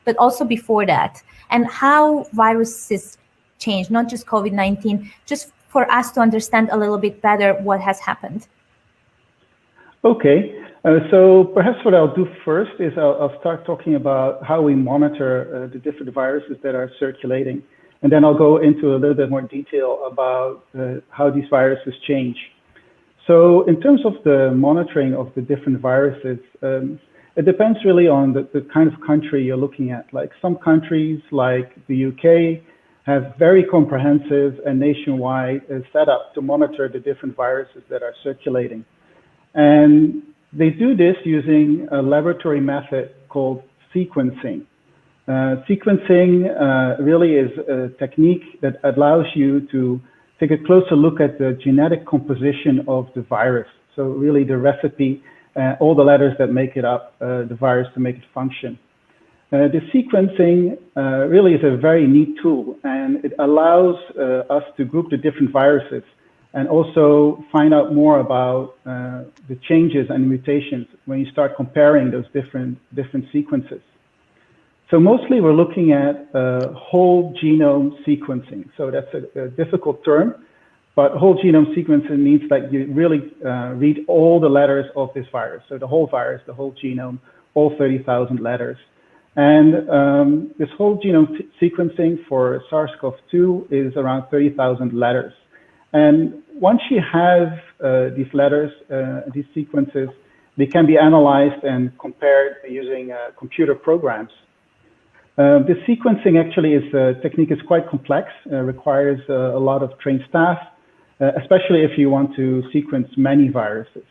but also before that, and how viruses change, not just COVID-19, just for us to understand a little bit better what has happened. Okay, so perhaps what I'll do first is I'll start talking about how we monitor the different viruses that are circulating. And then I'll go into a little bit more detail about how these viruses change. So in terms of the monitoring of the different viruses, it depends really on the kind of country you're looking at. Like some countries like the UK have very comprehensive and nationwide setup to monitor the different viruses that are circulating. And they do this using a laboratory method called sequencing. Sequencing really is a technique that allows you to take a closer look at the genetic composition of the virus. So really the recipe, all the letters that make it up, the virus to make it function. The sequencing really is a very neat tool, and it allows us to group the different viruses and also find out more about the changes and mutations when you start comparing those different sequences. So mostly we're looking at whole genome sequencing. So that's a difficult term, but whole genome sequencing means that you really read all the letters of this virus. So the whole virus, the whole genome, all 30,000 letters. And this whole genome sequencing for SARS-CoV-2 is around 30,000 letters. And once you have these letters, these sequences, they can be analyzed and compared using computer programs. The sequencing actually technique is quite complex, requires a lot of trained staff, especially if you want to sequence many viruses.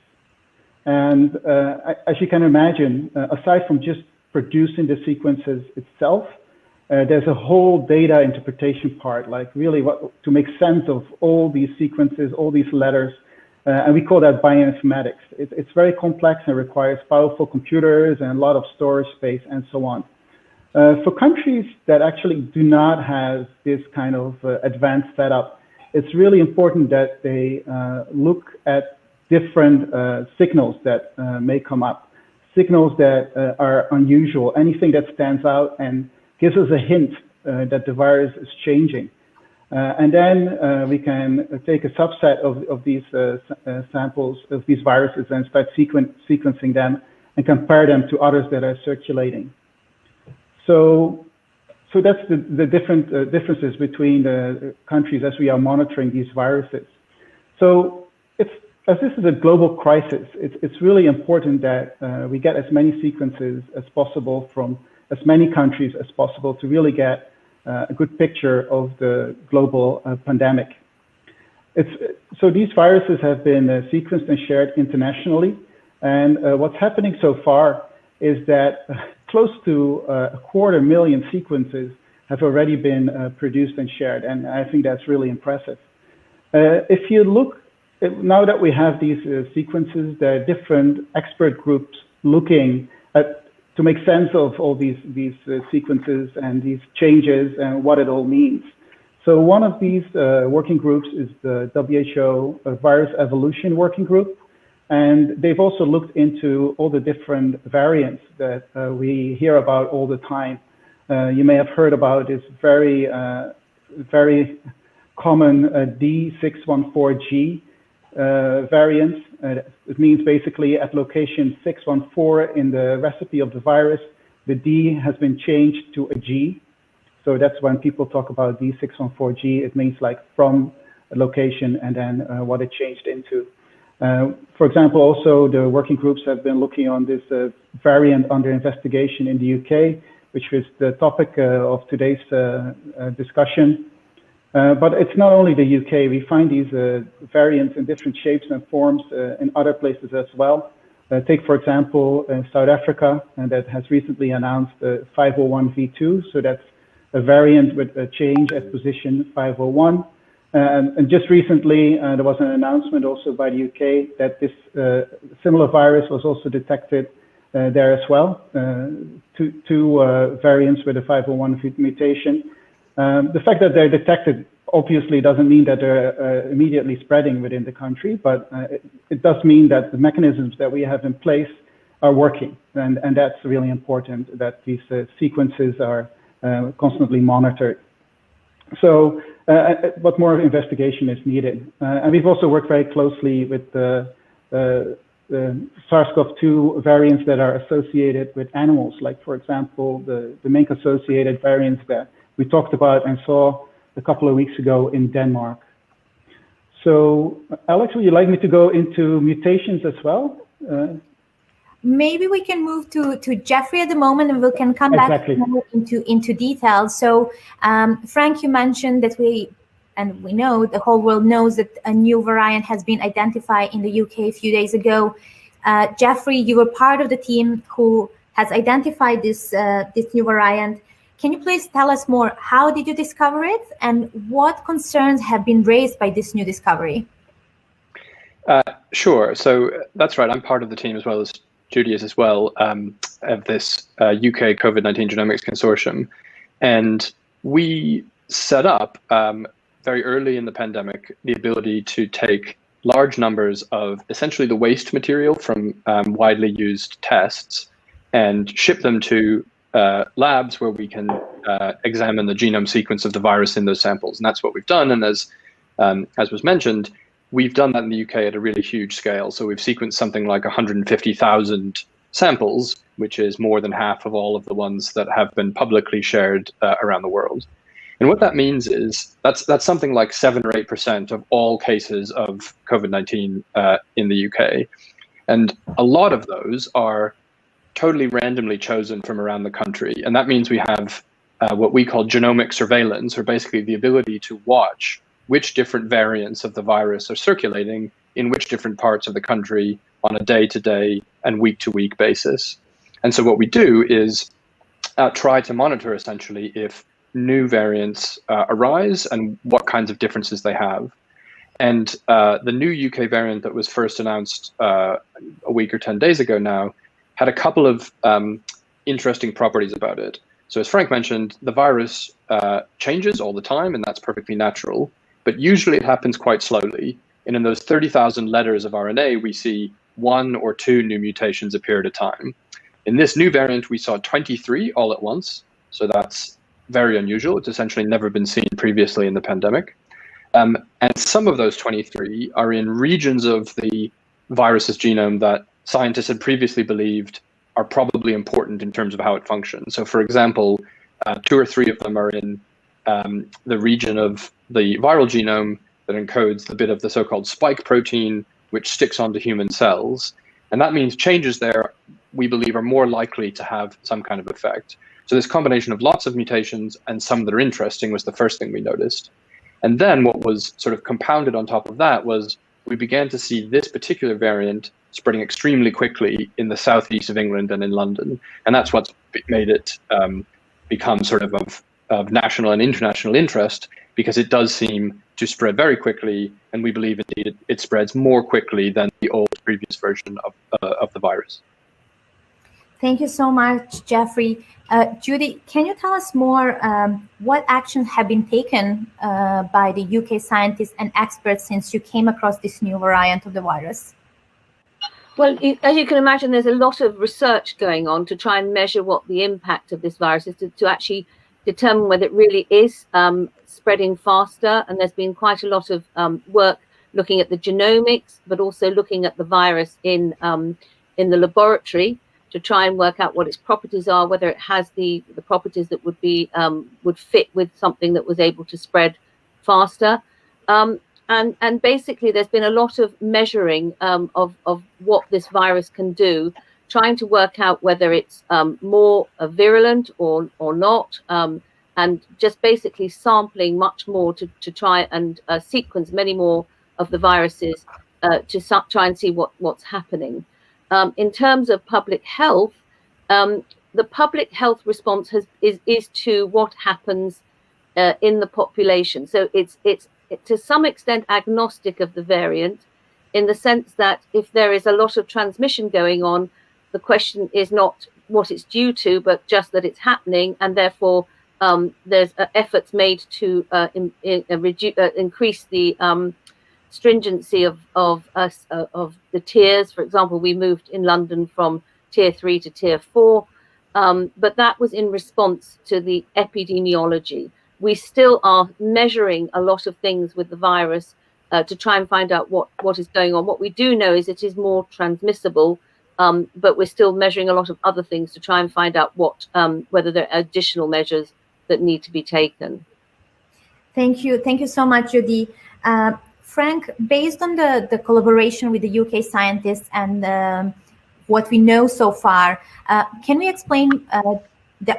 And as you can imagine, aside from just producing the sequences itself, there's a whole data interpretation part, like really to make sense of all these sequences, all these letters, and we call that bioinformatics. It's very complex and requires powerful computers and a lot of storage space and so on. For countries that actually do not have this kind of advanced setup, it's really important that they look at different signals that may come up, signals that are unusual, anything that stands out and gives us a hint that the virus is changing. And then we can take a subset of these samples of these viruses and start sequencing them and compare them to others that are circulating. So that's the different differences between the countries as we are monitoring these viruses. So as this is a global crisis, it's really important that we get as many sequences as possible from as many countries as possible to really get a good picture of the global pandemic. So these viruses have been sequenced and shared internationally. And what's happening so far is that close to 250,000 sequences have already been produced and shared. And I think that's really impressive. If you look, now that we have these sequences, there are different expert groups looking to make sense of all these sequences and these changes and what it all means. So one of these working groups is the WHO Virus Evolution Working Group. And they've also looked into all the different variants that we hear about all the time. You may have heard about this very common D614G variant. It means basically at location 614 in the recipe of the virus, the D has been changed to a G. So that's when people talk about D614G, it means like from a location and then what it changed into. For example, also the working groups have been looking on this variant under investigation in the UK, which was the topic of today's discussion. But it's not only the UK. We find these variants in different shapes and forms in other places as well. Take, for example, South Africa, and that has recently announced 501v2. So that's a variant with a change at position 501. And just recently, there was an announcement also by the UK that this similar virus was also detected there as well. Two variants with a 501 mutation. The fact that they're detected obviously doesn't mean that they're immediately spreading within the country, but it does mean that the mechanisms that we have in place working, and that's really important that these sequences are constantly monitored. So, but more investigation is needed, and we've also worked very closely with the SARS-CoV-2 variants that are associated with animals, like, for example, the mink-associated variants that we talked about and saw a couple of weeks ago in Denmark. So, Alex, would you like me to go into mutations as well? Maybe we can move to Jeffrey at the moment, and we can come back into details. So, Frank, you mentioned that we know, the whole world knows, that a new variant has been identified in the UK a few days ago. Jeffrey, you were part of the team who has identified this new variant. Can you please tell us more? How did you discover it, and what concerns have been raised by this new discovery? Sure. So that's right. I'm part of the team, as well as Judy is as well, of this UK COVID-19 genomics consortium. And we set up very early in the pandemic the ability to take large numbers of essentially the waste material from widely used tests and ship them to labs where we can examine the genome sequence of the virus in those samples. And that's what we've done. And as was mentioned, we've done that in the UK at a really huge scale. So we've sequenced something like 150,000 samples, which is more than half of all of the ones that have been publicly shared around the world. And what that means is that's something like 7 or 8% of all cases of COVID-19 in the UK. And a lot of those are totally randomly chosen from around the country. And that means we have what we call genomic surveillance, or basically the ability to watch which different variants of the virus are circulating in which different parts of the country on a day-to-day and week-to-week basis. And so what we do is try to monitor essentially if new variants arise and what kinds of differences they have. And the new UK variant that was first announced a week or 10 days ago now had a couple of interesting properties about it. So as Frank mentioned, the virus changes all the time, and that's perfectly natural. But usually it happens quite slowly. And in those 30,000 letters of RNA, we see 1 or 2 new mutations appear at a time. In this new variant, we saw 23 all at once. So that's very unusual. It's essentially never been seen previously in the pandemic. And some of those 23 are in regions of the virus's genome that scientists had previously believed are probably important in terms of how it functions. So for example, 2 or 3 of them are in the region of the viral genome that encodes the bit of the so-called spike protein, which sticks onto human cells. And that means changes there, we believe, are more likely to have some kind of effect. So this combination of lots of mutations and some that are interesting was the first thing we noticed. And then what was sort of compounded on top of that was we began to see this particular variant spreading extremely quickly in the southeast of England and in London. And that's what's made it become sort of national and international interest, because it does seem to spread very quickly, and we believe indeed it spreads more quickly than the old previous version of the virus. Thank you so much, Jeffrey. Judy, can you tell us more what actions have been taken by the UK scientists and experts since you came across this new variant of the virus? Well, as you can imagine, there's a lot of research going on to try and measure what the impact of this virus is, to actually determine whether it really is spreading faster. And there's been quite a lot of work looking at the genomics, but also looking at the virus in the laboratory to try and work out what its properties are, whether it has the properties that would be would fit with something that was able to spread faster. And basically, there's been a lot of measuring of what this virus can do, trying to work out whether it's more virulent or not, and just basically sampling much more to try and sequence many more of the viruses to try and see what's happening. In terms of public health, the public health response is to what happens in the population. So it's to some extent agnostic of the variant, in the sense that if there is a lot of transmission going on, the question is not what it's due to, but just that it's happening, and therefore there's efforts made to increase the stringency of the tiers. For example, we moved in London from tier 3 to tier 4. But that was in response to the epidemiology. We still are measuring a lot of things with the virus to try and find out what is going on. What we do know is it is more transmissible, but we're still measuring a lot of other things to try and find out whether there are additional measures that need to be taken. Thank you so much, Judy. Frank, based on the collaboration with the UK scientists and what we know so far, can we explain,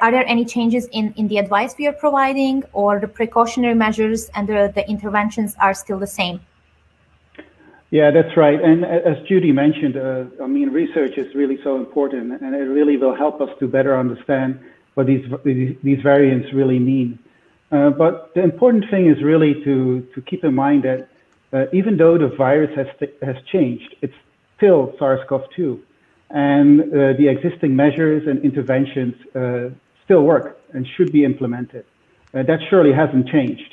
are there any changes in the advice we are providing, or the precautionary measures and the interventions are still the same? Yeah, that's right. And as Judy mentioned, I mean, research is really so important, and it really will help us to better understand what these variants really mean. But the important thing is really to keep in mind that even though the virus has changed, it's still SARS-CoV-2, and the existing measures and interventions still work and should be implemented. That surely hasn't changed.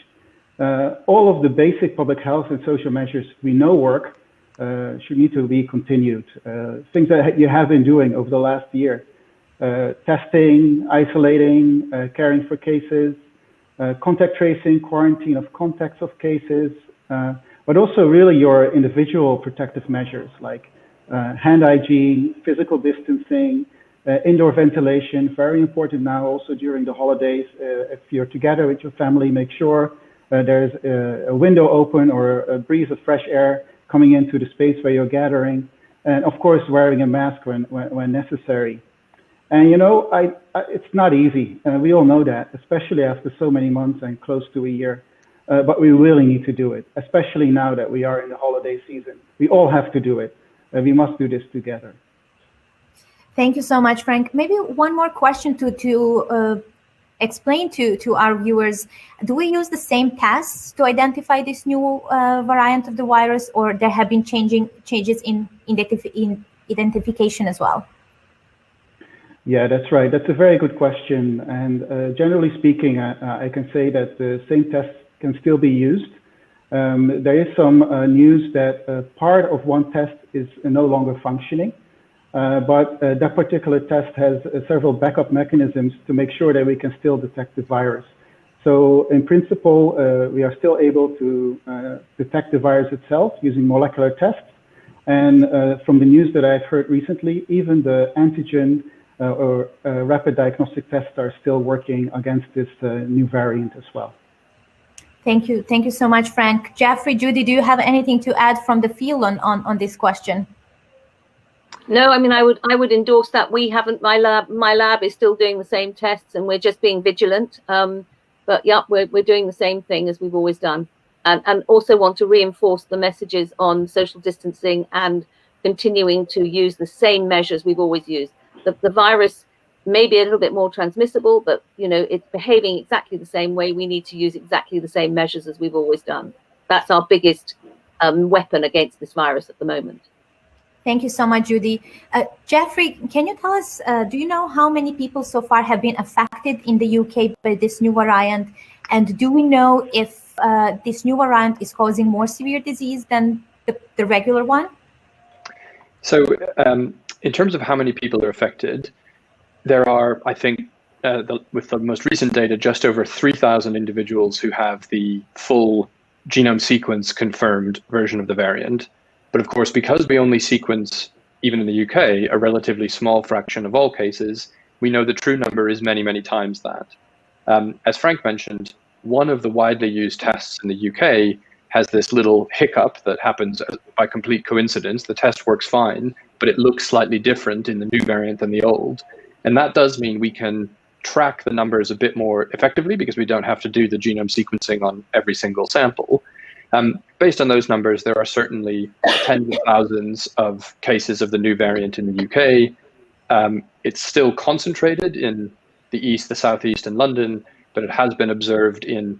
All of the basic public health and social measures we know work should need to be continued. Things that you have been doing over the last year: testing, isolating, caring for cases, contact tracing, quarantine of contacts of cases, but also really your individual protective measures like hand hygiene, physical distancing, indoor ventilation, very important now also during the holidays. If you're together with your family, make sure there's a window open or a breeze of fresh air coming into the space where you're gathering, and of course wearing a mask when necessary. And you know, it's not easy, and we all know that, especially after so many months and close to a year. But we really need to do it, especially now that we are in the holiday season. We all have to do it. We must do this together. Thank you so much, Frank. Maybe one more question to explain to our viewers. Do we use the same tests to identify this new variant of the virus, or there have been changes in identification as well? Yeah, that's right. That's a very good question. And generally speaking, I can say that the same tests can still be used. There is some news that part of one test is no longer functioning, but that particular test has several backup mechanisms to make sure that we can still detect the virus. So in principle, we are still able to detect the virus itself using molecular tests. And from the news that I've heard recently, even the antigen or rapid diagnostic tests are still working against this new variant as well. Thank you so much, Frank. Jeffrey, Judy, do you have anything to add from the field on this question? No, I mean, I would endorse that. We haven't. My lab is still doing the same tests, and we're just being vigilant. But yeah, we're doing the same thing as we've always done, and also want to reinforce the messages on social distancing and continuing to use the same measures we've always used. The virus may be a little bit more transmissible, but you know, it's behaving exactly the same way. We need to use exactly the same measures as we've always done. That's our biggest weapon against this virus at the moment. Thank you so much, Judy. Jeffrey, can you tell us, do you know how many people so far have been affected in the UK by this new variant? And do we know if this new variant is causing more severe disease than the regular one? So in terms of how many people are affected, there are, I think, with the most recent data, just over 3,000 individuals who have the full genome sequence confirmed version of the variant. But of course, because we only sequence, even in the UK, a relatively small fraction of all cases, we know the true number is many, many times that. As Frank mentioned, one of the widely used tests in the UK has this little hiccup that happens by complete coincidence. The test works fine, but it looks slightly different in the new variant than the old. And that does mean we can track the numbers a bit more effectively because we don't have to do the genome sequencing on every single sample. Based on those numbers, there are certainly tens of thousands of cases of the new variant in the UK. It's still concentrated in the east, the southeast, and London, but it has been observed in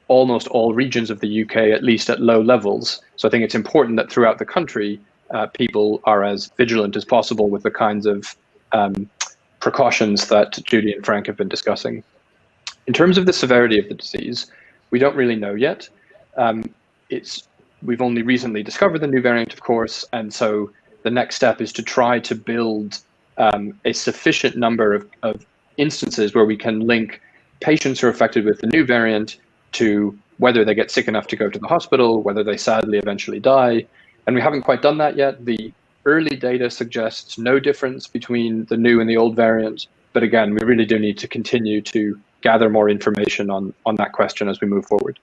almost all regions of the UK, at least at low levels. So I think it's important that throughout the country, people are as vigilant as possible with the kinds of precautions that Judy and Frank have been discussing. In terms of the severity of the disease, we don't really know yet. We've only recently discovered the new variant, of course, and so the next step is to try to build a sufficient number of instances where we can link patients who are affected with the new variant to whether they get sick enough to go to the hospital, whether they sadly eventually die. And we haven't quite done that yet. The early data suggests no difference between the new and the old variant. But again, we really do need to continue to gather more information on that question as we move forward.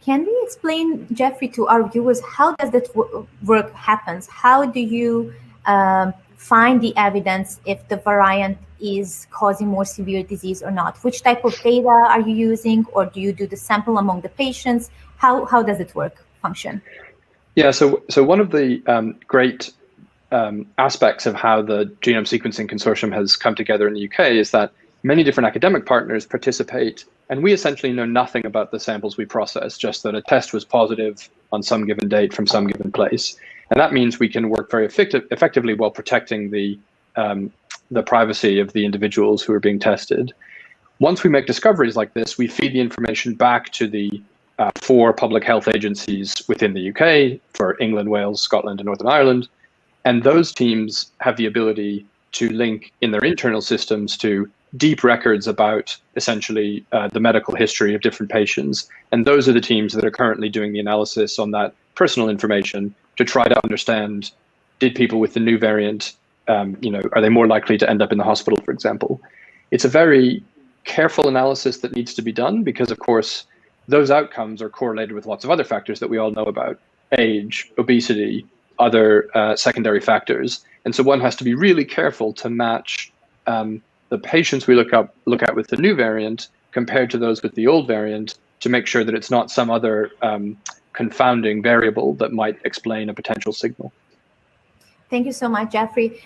Can we explain, Jeffrey, to our viewers, how does that work happens? How do you find the evidence if the variant is causing more severe disease or not? Which type of data are you using, or do you do the sample among the patients? How does it function? Yeah, so one of the great aspects of how the Genome Sequencing Consortium has come together in the UK is that many different academic partners participate, and we essentially know nothing about the samples we process, just that a test was positive on some given date from some given place. And that means we can work very effectively while protecting the privacy of the individuals who are being tested. Once we make discoveries like this, we feed the information back to the 4 public health agencies within the UK for England, Wales, Scotland, and Northern Ireland. And those teams have the ability to link in their internal systems to deep records about essentially the medical history of different patients. And those are the teams that are currently doing the analysis on that personal information to try to understand, did people with the new variant, are they more likely to end up in the hospital, for example? It's a very careful analysis that needs to be done because, of course, those outcomes are correlated with lots of other factors that we all know about: age, obesity, other secondary factors. And so one has to be really careful to match the patients we look at with the new variant compared to those with the old variant to make sure that it's not some other confounding variable that might explain a potential signal. Thank you so much, Jeffrey.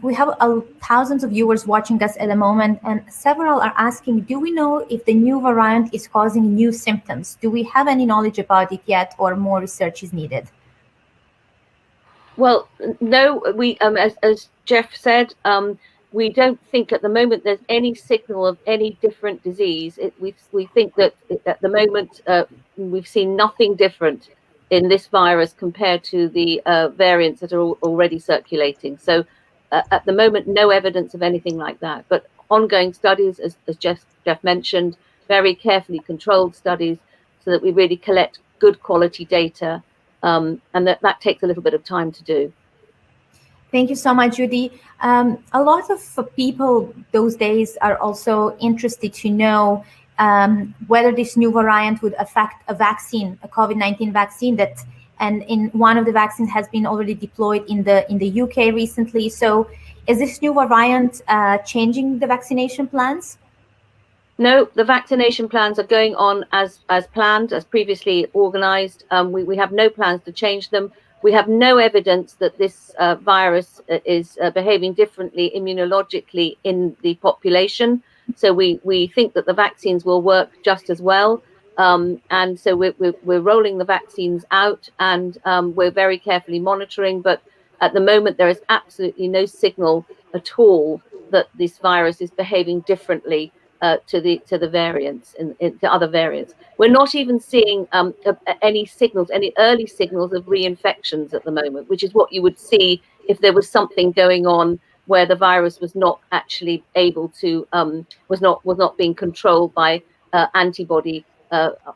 We have thousands of viewers watching us at the moment, and several are asking, do we know if the new variant is causing new symptoms? Do we have any knowledge about it yet, or more research is needed? Well, no, we, as Jeff said, we don't think at the moment there's any signal of any different disease. We think that at the moment we've seen nothing different in this virus compared to the variants that are already circulating. So at the moment, no evidence of anything like that. But ongoing studies, as Jeff mentioned, very carefully controlled studies so that we really collect good quality data. And that takes a little bit of time to do. Thank you so much, Judy. A lot of people those days are also interested to know whether this new variant would affect a vaccine, a COVID-19 vaccine and in one of the vaccines has been already deployed in the UK recently. So is this new variant changing the vaccination plans? No, the vaccination plans are going on as planned, as previously organized. We have no plans to change them. We have no evidence that this virus is behaving differently immunologically in the population. So we think that the vaccines will work just as well. And so we're rolling the vaccines out, and we're very carefully monitoring. But at the moment, there is absolutely no signal at all that this virus is behaving differently to the variants, to other variants. We're not even seeing any signals, any early signals of reinfections at the moment, which is what you would see if there was something going on where the virus was not actually able to, was not being controlled by antibody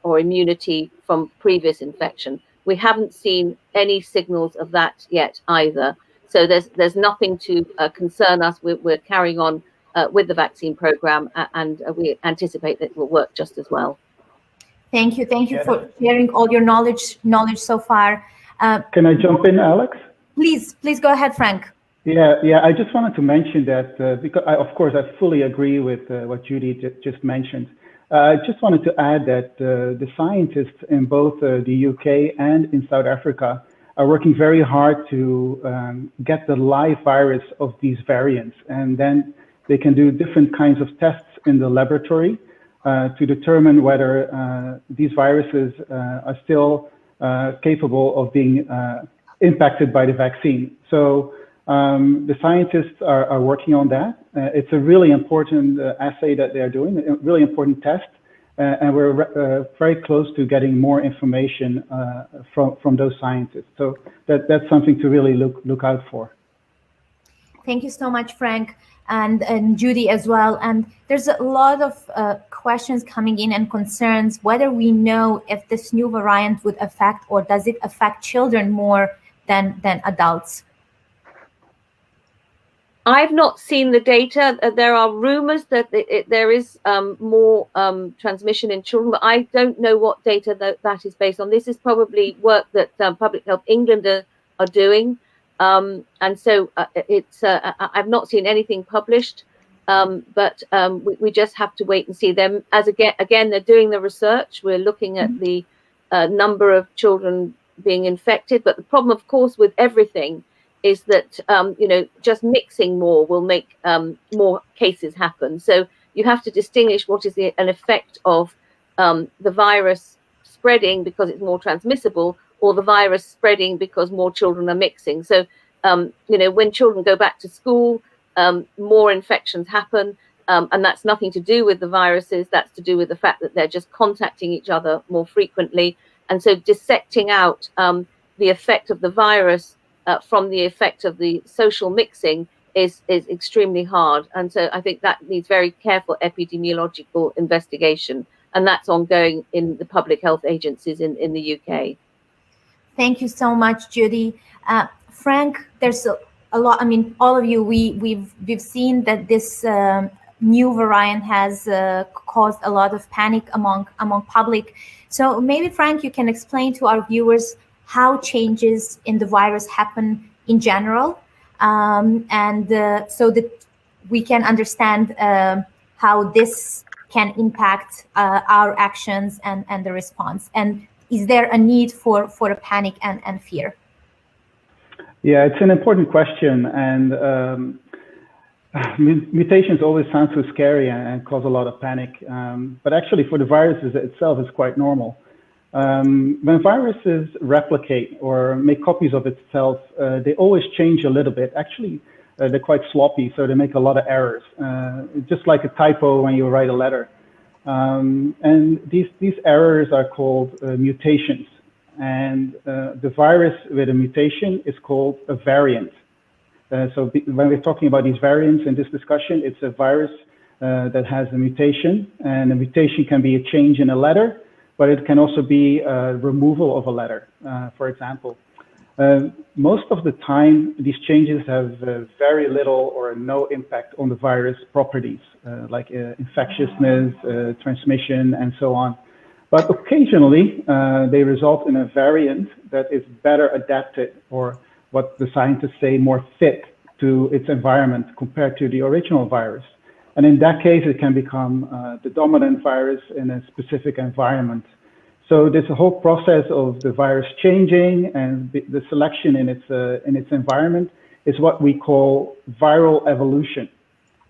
or immunity from previous infection. We haven't seen any signals of that yet either. So there's nothing to concern us. We're carrying on with the vaccine program, and we anticipate that it will work just as well. Thank you for sharing all your knowledge so far. Can I jump in, Alex? Please go ahead, Frank. Yeah. I just wanted to mention that because of course I fully agree with what Judy just mentioned. I just wanted to add that the scientists in both the UK and in South Africa are working very hard to get the live virus of these variants, and then they can do different kinds of tests in the laboratory to determine whether these viruses are still capable of being impacted by the vaccine. So the scientists are working on that. It's a really important assay that they are doing, a really important test, and we're very close to getting more information from those scientists. So that's something to really look out for. Thank you so much, Frank, and Judy as well. And there's a lot of questions coming in and concerns whether we know if this new variant would affect, or does it affect children more than adults? I've not seen the data. There are rumors that there is more transmission in children, but I don't know what data that is based on. This is probably work that Public Health England are doing. And so I've not seen anything published, but we just have to wait and see them. As again, they're doing the research. We're looking at the number of children being infected. But the problem, of course, with everything is that, just mixing more will make more cases happen. So you have to distinguish what is an effect of the virus spreading because it's more transmissible, or the virus spreading because more children are mixing. So, when children go back to school, more infections happen, and that's nothing to do with the viruses. That's to do with the fact that they're just contacting each other more frequently. And so dissecting out the effect of the virus from the effect of the social mixing is extremely hard. And so I think that needs very careful epidemiological investigation, and that's ongoing in the public health agencies in the UK. Thank you so much, Judy. Frank, there's a lot. I mean, all of you, we've seen that this new variant has caused a lot of panic among public. So maybe, Frank, you can explain to our viewers how changes in the virus happen in general, and so that we can understand how this can impact our actions and the response. And is there a need for a panic and fear? Yeah, it's an important question, and mutations always sound so scary and cause a lot of panic, but actually for the viruses itself, it's quite normal. When viruses replicate or make copies of itself, they always change a little bit. Actually, they're quite sloppy, so they make a lot of errors, just like a typo when you write a letter. And these errors are called mutations. And the virus with a mutation is called a variant. So when we're talking about these variants in this discussion, it's a virus that has a mutation, and a mutation can be a change in a letter, but it can also be a removal of a letter, for example. Most of the time, these changes have very little or no impact on the virus properties, like infectiousness, transmission, and so on. But occasionally, they result in a variant that is better adapted, or what the scientists say, more fit to its environment compared to the original virus. And in that case, it can become the dominant virus in a specific environment. So there's a whole process of the virus changing, and the selection in its environment is what we call viral evolution.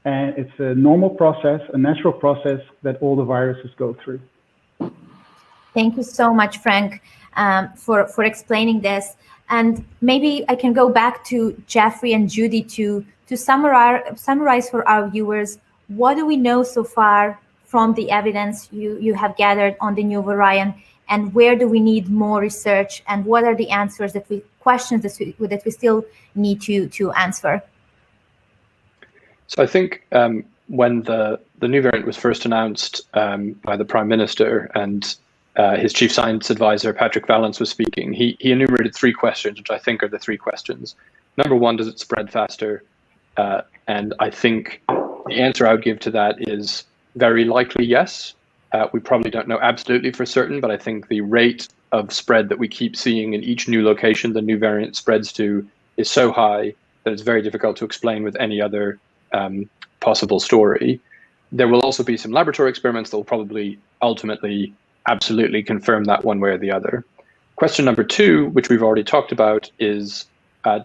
And it's a normal process, a natural process that all the viruses go through. Thank you so much, Frank, for explaining this. And maybe I can go back to Jeffrey and Judy to summarize for our viewers, what do we know so far from the evidence you have gathered on the new variant, and where do we need more research, and what are the answers questions that we still need to answer? So I think when the new variant was first announced by the Prime Minister, and his chief science advisor, Patrick Vallance, was speaking, he enumerated 3 questions, which I think are the 3 questions. Number 1, does it spread faster? And I think the answer I would give to that is very likely yes. We probably don't know absolutely for certain, but I think the rate of spread that we keep seeing in each new location the new variant spreads to is so high that it's very difficult to explain with any other possible story. There will also be some laboratory experiments that will probably ultimately absolutely confirm that one way or the other. Question number 2, which we've already talked about, is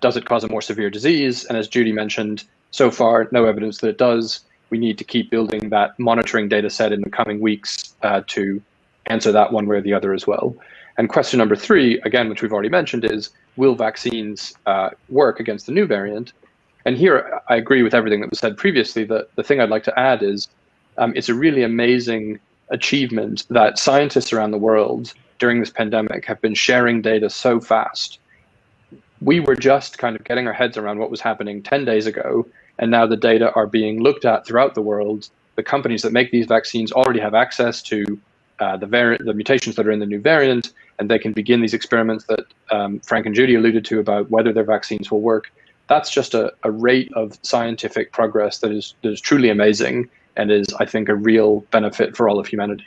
does it cause a more severe disease? And as Judy mentioned, so far, no evidence that it does. We need to keep building that monitoring data set in the coming weeks to answer that one way or the other as well. And question number 3, again, which we've already mentioned, is will vaccines work against the new variant? And here I agree with everything that was said previously. The thing I'd like to add is it's a really amazing achievement that scientists around the world during this pandemic have been sharing data so fast. we were just kind of getting our heads around what was happening 10 days ago, and now the data are being looked at throughout the world. The companies that make these vaccines already have access to the mutations that are in the new variant, and they can begin these experiments that Frank and Judy alluded to about whether their vaccines will work. That's just a rate of scientific progress that is truly amazing, and is, I think, a real benefit for all of humanity.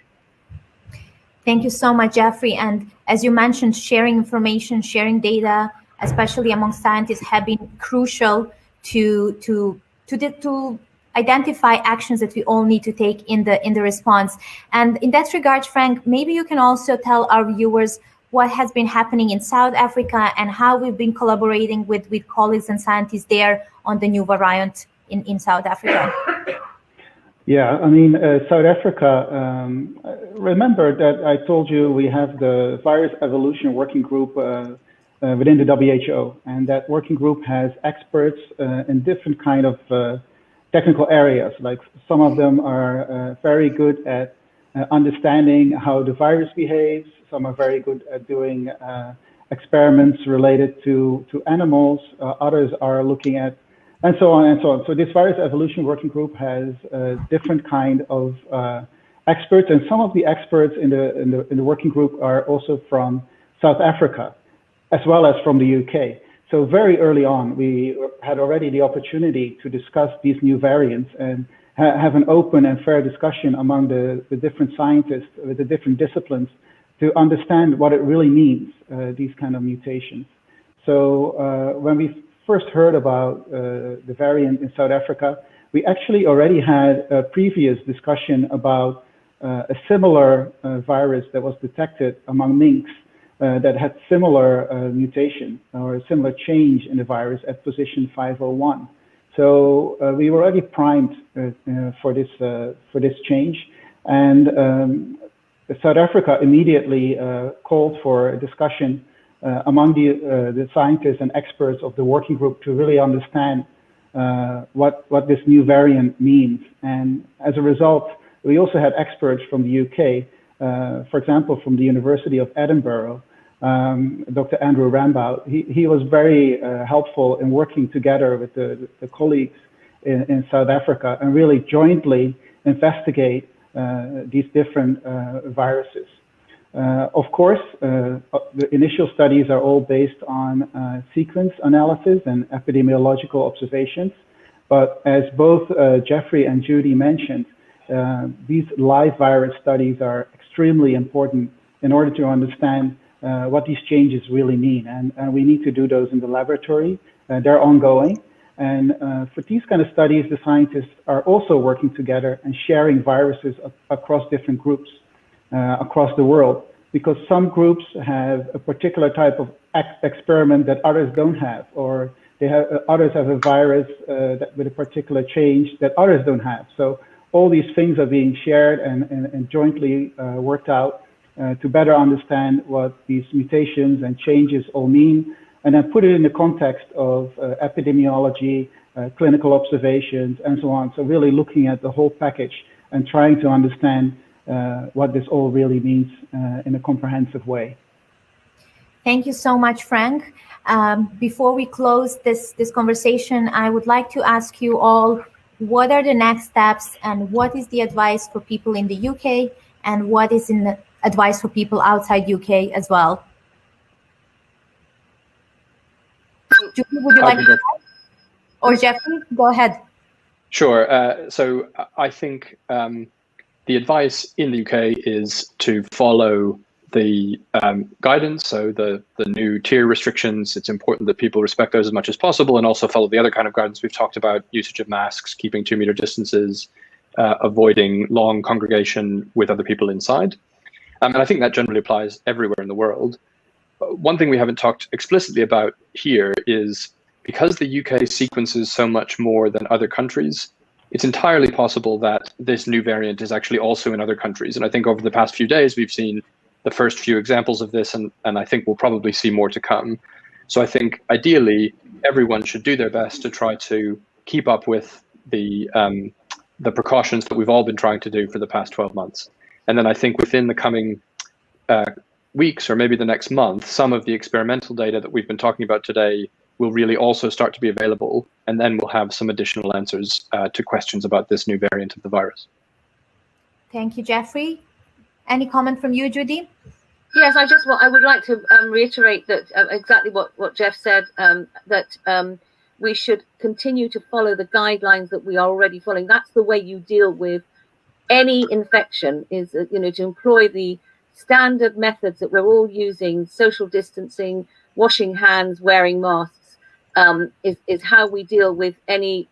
Thank you so much, Jeffrey. And as you mentioned, sharing information, sharing data, especially among scientists, have been crucial to identify actions that we all need to take in the response. And in that regard, Frank, maybe you can also tell our viewers what has been happening in South Africa and how we've been collaborating with colleagues and scientists there on the new variant in South Africa. Yeah, I mean, South Africa, remember that I told you we have the virus evolution working group within the WHO, and that working group has experts in different kind of technical areas. Like some of them are very good at understanding how the virus behaves. Some are very good at doing experiments related to animals. Others are looking at, and so on and so on. So this virus evolution working group has different kind of experts, and some of the experts in the working group are also from South Africa, as well as from the UK. So very early on, we had already the opportunity to discuss these new variants and have an open and fair discussion among the different scientists with the different disciplines to understand what it really means, these kind of mutations. So when we first heard about the variant in South Africa, we actually already had a previous discussion about a similar virus that was detected among minks that had similar mutation or a similar change in the virus at position 501. So we were already primed for this change, and South Africa immediately called for a discussion among the scientists and experts of the working group to really understand what this new variant means. And as a result, we also had experts from the UK, for example, from the University of Edinburgh, Dr. Andrew Rambout. He was very helpful in working together with the colleagues in South Africa and really jointly investigate these different viruses. Of course, the initial studies are all based on sequence analysis and epidemiological observations. But as both Jeffrey and Judy mentioned, these live virus studies are extremely important in order to understand what these changes really mean. And we need to do those in the laboratory. They're ongoing. And for these kind of studies, the scientists are also working together and sharing viruses across different groups across the world, because some groups have a particular type of experiment that others don't have, or others have a virus with a particular change that others don't have. So all these things are being shared and jointly worked out to better understand what these mutations and changes all mean, and then put it in the context of epidemiology, clinical observations, and so on. So really looking at the whole package and trying to understand what this all really means in a comprehensive way. Thank you so much, Frank. Before we close this conversation, I would like to ask you all, what are the next steps and what is the advice for people in the UK, and what is in the advice for people outside UK as well? Judy, would you like to start? Or Jeffrey, go ahead. Sure. So I think the advice in the UK is to follow the guidance, so the new tier restrictions. It's important that people respect those as much as possible, and also follow the other kind of guidance we've talked about: usage of masks, keeping 2-meter distances, avoiding long congregation with other people inside. And I think that generally applies everywhere in the world. One thing we haven't talked explicitly about here is, because the UK sequences so much more than other countries, it's entirely possible that this new variant is actually also in other countries. And I think over the past few days, we've seen the first few examples of this, and I think we'll probably see more to come. So I think ideally, everyone should do their best to try to keep up with the precautions that we've all been trying to do for the past 12 months. And then I think within the coming weeks or maybe the next month, some of the experimental data that we've been talking about today will really also start to be available, and then we'll have some additional answers to questions about this new variant of the virus. Thank you, Jeffrey. Any comment from you, Judy? Yes, I would like to reiterate that exactly what Jeff said, that we should continue to follow the guidelines that we are already following. That's the way you deal with any infection, is to employ the standard methods that we're all using: social distancing, washing hands, wearing masks, is how we deal with any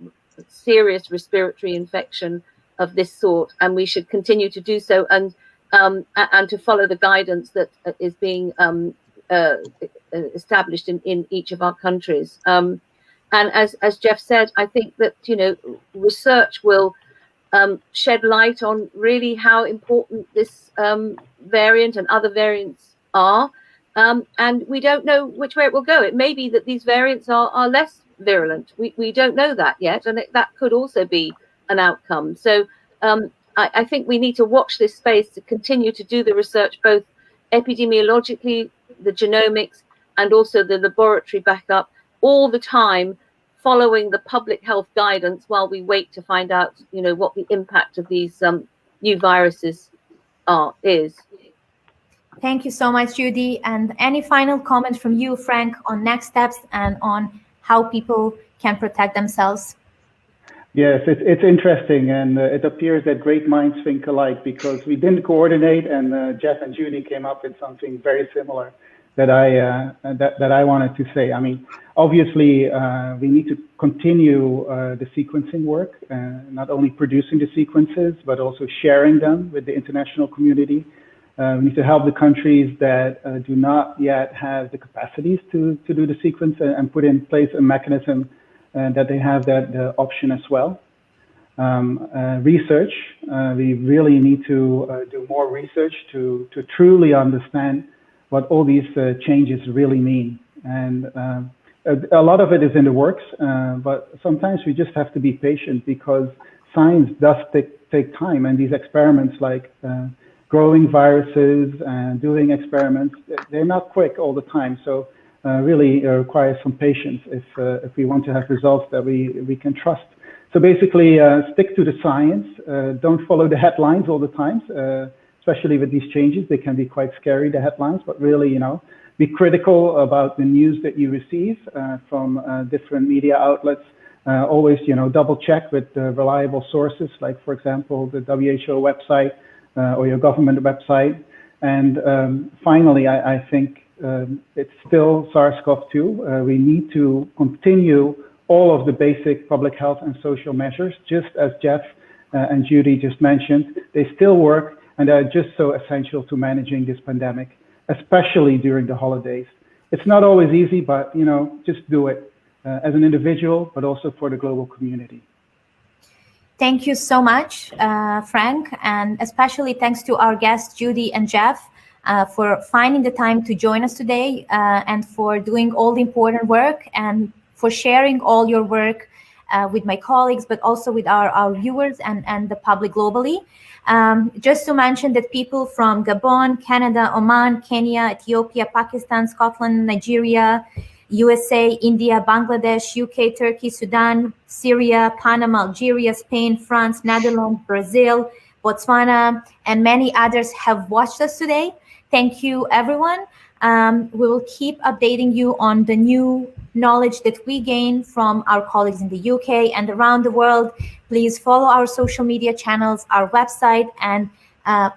serious respiratory infection of this sort, and we should continue to do so, and to follow the guidance that is being established in each of our countries. And as Jeff said, I think that research will shed light on really how important this variant and other variants are, and we don't know which way it will go. It may be that these variants are less virulent. We don't know that yet, and that could also be an outcome. So I think we need to watch this space, to continue to do the research, both epidemiologically, the genomics, and also the laboratory backup, all the time, following the public health guidance while we wait to find out, what the impact of these new viruses is. Thank you so much, Judy. And any final comments from you, Frank, on next steps and on how people can protect themselves? Yes, it's interesting, and it appears that great minds think alike, because we didn't coordinate, and Jeff and Judy came up with something very similar that I wanted to say. I mean, obviously, we need to continue the sequencing work, not only producing the sequences, but also sharing them with the international community. We need to help the countries that do not yet have the capacities to do the sequence, and put in place a mechanism that they have that option as well. Research, we really need to do more research to truly understand what all these changes really mean. And a lot of it is in the works, but sometimes we just have to be patient, because science does take time, and these experiments, like growing viruses and doing experiments, they're not quick all the time. So really requires some patience if we want to have results that we can trust. So basically, stick to the science. Don't follow the headlines all the time, especially with these changes. They can be quite scary, the headlines, but really, be critical about the news that you receive from different media outlets. Always, double check with reliable sources, like, for example, the WHO website or your government website. And finally, I think it's still SARS-CoV-2. We need to continue all of the basic public health and social measures, just as Jeff and Judy just mentioned. They still work, and they're just so essential to managing this pandemic, especially during the holidays. It's not always easy, but just do it as an individual, but also for the global community. Thank you so much, Frank, and especially thanks to our guests, Judy and Jeff, for finding the time to join us today, and for doing all the important work, and for sharing all your work with my colleagues, but also with our viewers and the public globally. Just to mention that people from Gabon, Canada, Oman, Kenya, Ethiopia, Pakistan, Scotland, Nigeria, USA, India, Bangladesh, UK, Turkey, Sudan, Syria, Panama, Algeria, Spain, France, Netherlands, Brazil, Botswana, and many others have watched us today. Thank you, everyone. We will keep updating you on the new knowledge that we gain from our colleagues in the UK and around the world. Please follow our social media channels, our website, and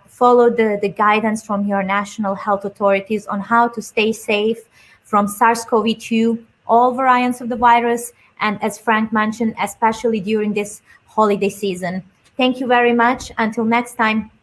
follow the guidance from your national health authorities on how to stay safe from SARS-CoV-2, all variants of the virus, and as Frank mentioned, especially during this holiday season. Thank you very much. Until next time.